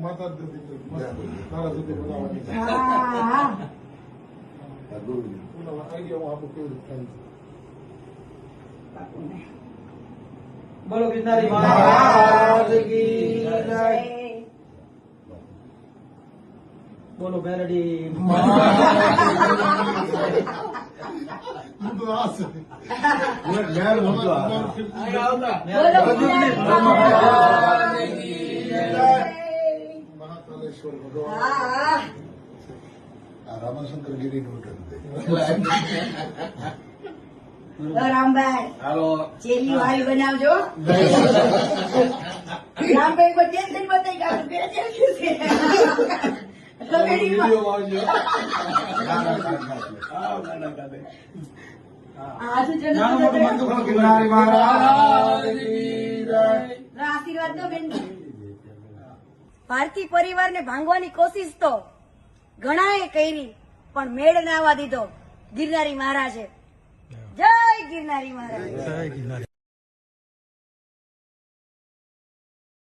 માતા તારા સુધી બનાવવાની આઈડિયા હું આપું કેવી રીતે થાય છે. બોલો ગિરનારી મહારાજ કી જય. બોલો બેરડી મુદ્દો આ છે. મહાકાલેશ્વર ભગવાન રામાશંકર ગીરી નું રામભાઈ હાલો ચેલી વાળી બનાવજો. રામભાઈ પર ટેન્શન બતાવી કાઢું બે ગિરનારી મહારાજ આશીર્વાદ દો બેન. ભારતી પરિવારને ભાંગવાની કોશિશ તો ઘણાએ કરી પણ મેળ ના આવવા દીધો ગિરનારી મહારાજે. જય ગિરનારી મહારાજ.